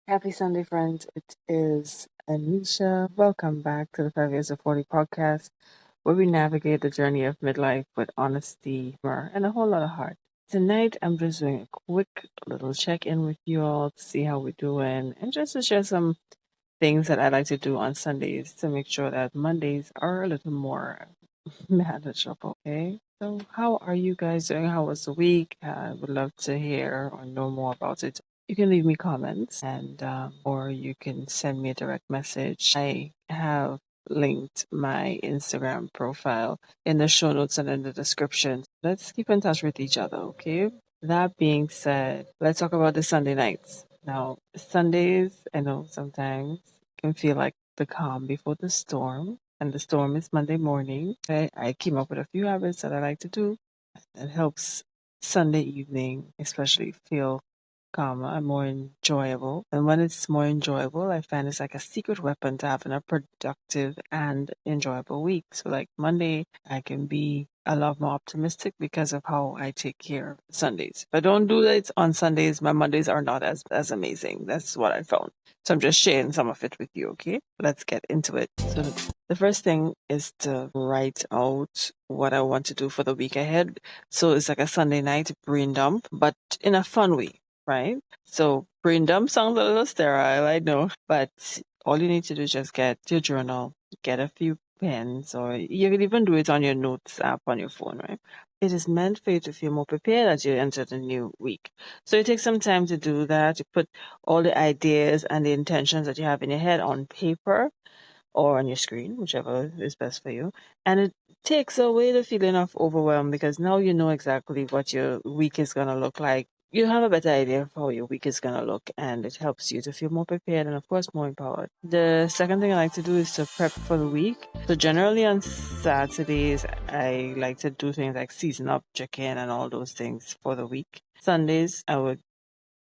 Happy Sunday, friends. It is Anisha. Welcome back to the 5 Years of 40 podcast, where we navigate the journey of midlife with honesty, humor, and a whole lot of heart. Tonight, I'm just doing a quick little check in with you all to see how we're doing and just to share some things that I like to do on Sundays to make sure that Mondays are a little more manageable. Okay. So, how are you guys doing? How was the week? I would love to hear or know more about it. You can leave me comments and or you can send me a direct message. I have linked my Instagram profile in the show notes and in the description. Let's keep in touch with each other, okay? That being said, let's talk about the Sunday nights. Now, Sundays, I know sometimes can feel like the calm before the storm, and the storm is Monday morning. I came up with a few habits that I like to do that helps Sunday evening, especially, feel calmer and more enjoyable. And when it's more enjoyable, I find it's like a secret weapon to having a productive and enjoyable week. So, like Monday, I can be a lot more optimistic because of how I take care of Sundays. If I don't do that on Sundays, my Mondays are not as amazing. That's what I found. So I'm just sharing some of it with you, okay? Let's get into it. So the first thing is to write out what I want to do for the week ahead. So it's like a Sunday night brain dump, but in a fun way, right? So brain dump sounds a little sterile, I know, but all you need to do is just get your journal, get a few pens, or you can even do it on your notes app on your phone, right? It is meant for you to feel more prepared as you enter the new week. So it takes some time to do that. You put all the ideas and the intentions that you have in your head on paper or on your screen, whichever is best for you. And it takes away the feeling of overwhelm because now you know exactly what your week is going to look like. You have a better idea of how your week is going to look, and it helps you to feel more prepared and, of course, more empowered. The second thing I like to do is to prep for the week. So, generally on Saturdays, I like to do things like season up, check in, and all those things for the week. Sundays, I would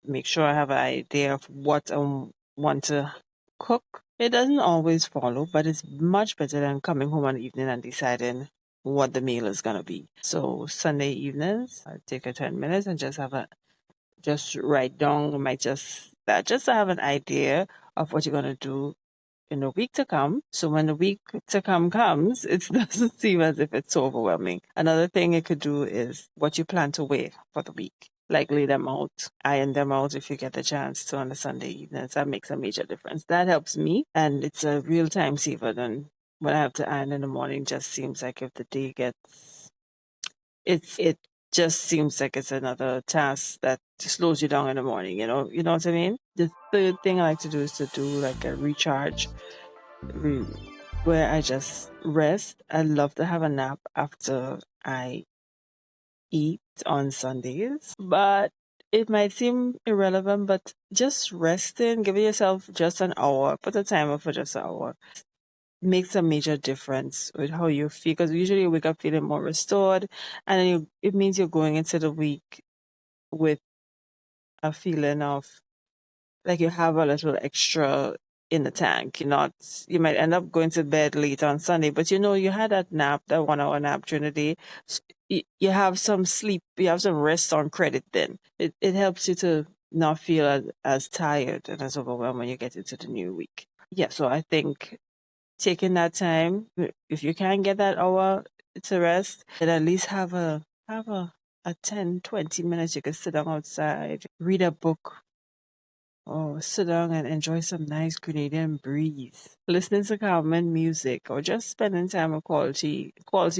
make sure I have an idea of what I want to cook. It doesn't always follow, but it's much better than coming home on the evening and deciding what the meal is gonna be. So Sunday evenings, I take a 10 minutes and just write down. I might just to have an idea of what you're gonna do in the week to come. So when the week to come comes, it doesn't seem as if it's so overwhelming. Another thing you could do is what you plan to wear for the week. Like lay them out, iron them out if you get the chance to on a Sunday evenings. That makes a major difference. That helps me, and it's a real time saver than when I have to iron in the morning. Just seems like if the day gets it just seems like it's another task that slows you down in the morning, you know what I mean? The third thing I like to do is to do like a recharge re- where I just rest. I love to have a nap after I eat on Sundays, but it might seem irrelevant, but just resting, giving yourself just an hour, put a timer for just an hour, makes a major difference with how you feel. Because usually you wake up feeling more restored, and then it means you're going into the week with a feeling of like you have a little extra in the tank. You might end up going to bed late on Sunday, but you had that nap, that 1 hour nap during the day. You have some sleep, you have some rest on credit then. It helps you to not feel as tired and as overwhelmed when you get into the new week. Yeah, so I think taking that time, if you can get that hour to rest, then at least have a 10, 20 minutes you can sit down outside, read a book, or sit down and enjoy some nice Grenadian breeze. Listening to calming music or just spending time with quality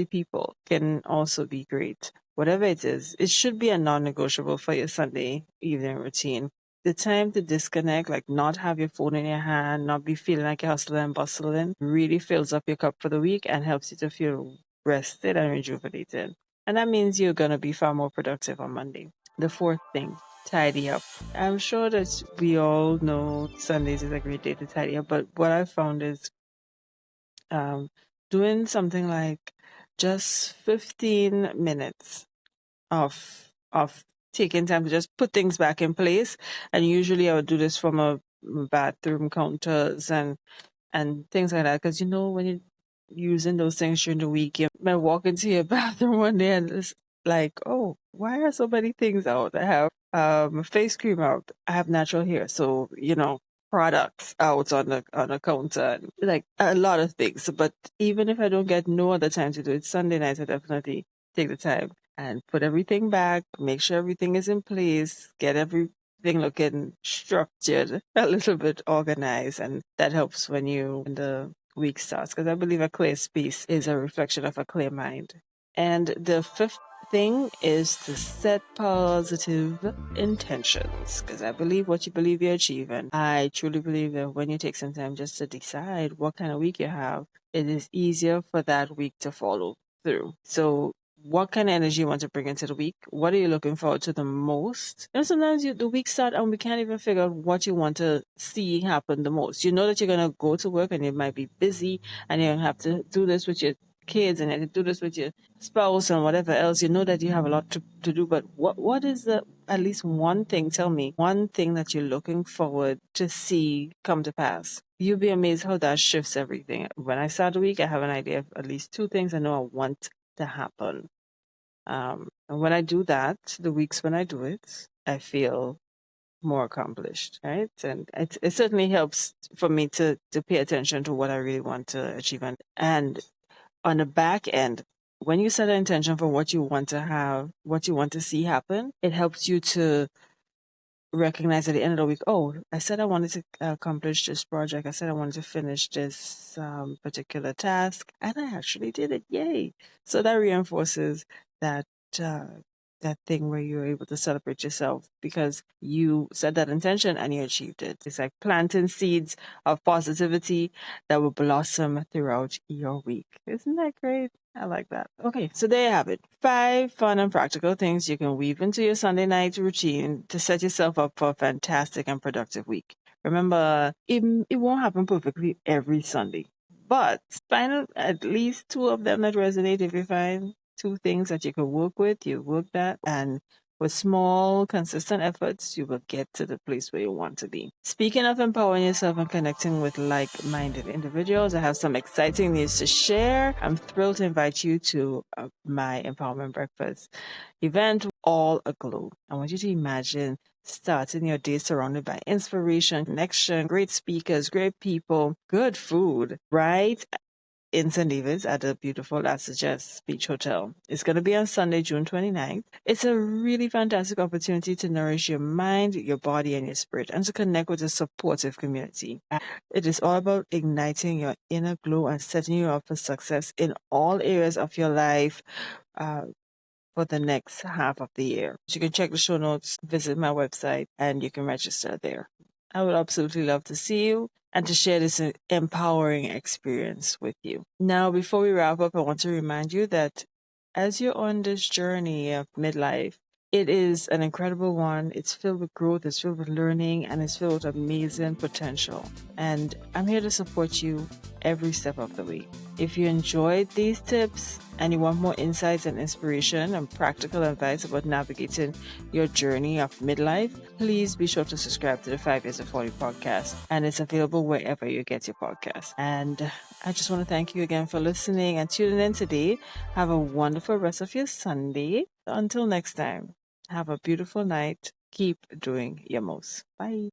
people can also be great. Whatever it is, it should be a non-negotiable for your Sunday evening routine. The time to disconnect, like not have your phone in your hand, not be feeling like you're hustling and bustling, really fills up your cup for the week and helps you to feel rested and rejuvenated. And that means you're going to be far more productive on Monday. The fourth thing, tidy up. I'm sure that we all know Sundays is a great day to tidy up, but what I found is um, doing something like just 15 minutes of taking time to just put things back in place. And usually I would do this from a bathroom counters and things like that. Because when you're using those things during the week, you might walk into your bathroom one day and like, oh, why are so many things out? I have face cream out. I have natural hair, so products out on the counter, and, like a lot of things. But even if I don't get no other time to do it, Sunday night I definitely take the time and put everything back, make sure everything is in place, get everything looking structured, a little bit organized, and that helps when the week starts. Because I believe a clear space is a reflection of a clear mind. And the fifth thing is to set positive intentions, because I believe what you believe you achieve. And I truly believe that when you take some time just to decide what kind of week you have, it is easier for that week to follow through. So what kind of energy you want to bring into the week? What are you looking forward to the most? And sometimes the week start and we can't even figure out what you want to see happen the most. You know that you're gonna go to work and you might be busy and you have to do this with your kids and you have to do this with your spouse and whatever else. You know that you have a lot to do, but what is the at least one thing? Tell me one thing that you're looking forward to see come to pass. You'll be amazed how that shifts everything. When I start the week, I have an idea of at least two things I know I want to happen. And when I do that, the weeks when I do it, I feel more accomplished, right? And it certainly helps for me to pay attention to what I really want to achieve. And on the back end, when you set an intention for what you want to have, what you want to see happen, it helps you to recognize at the end of the week, oh, I said I wanted to accomplish this project. I said I wanted to finish this particular task, and I actually did it. Yay! So that reinforces that uh, that thing where you're able to celebrate yourself because you set that intention and you achieved it. It's like planting seeds of positivity that will blossom throughout your week. Isn't that great? I like that. Okay, so there you have it. 5 fun and practical things you can weave into your Sunday night routine to set yourself up for a fantastic and productive week. Remember, it won't happen perfectly every Sunday, but find at least two of them that resonate. If you find two things that you can work with, you work that, and with small, consistent efforts, you will get to the place where you want to be. Speaking of empowering yourself and connecting with like minded individuals, I have some exciting news to share. I'm thrilled to invite you to my Empowerment Breakfast event, All Aglow. I want you to imagine starting your day surrounded by inspiration, connection, great speakers, great people, good food, right? In St. David's at the beautiful Las Suggest Beach Hotel. It's going to be on Sunday, June 29th. It's a really fantastic opportunity to nourish your mind, your body, and your spirit, and to connect with a supportive community. It is all about igniting your inner glow and setting you up for success in all areas of your life. For the next half of the year. So you can check the show notes, visit my website, and you can register there. I would absolutely love to see you and to share this empowering experience with you. Now, before we wrap up, I want to remind you that as you're on this journey of midlife, it is an incredible one. It's filled with growth, it's filled with learning, and it's filled with amazing potential. And I'm here to support you every step of the way. If you enjoyed these tips and you want more insights and inspiration and practical advice about navigating your journey of midlife, please be sure to subscribe to the 5 Years of 40 podcast. And it's available wherever you get your podcast. And I just want to thank you again for listening and tuning in today. Have a wonderful rest of your Sunday. Until next time, have a beautiful night. Keep doing your most. Bye.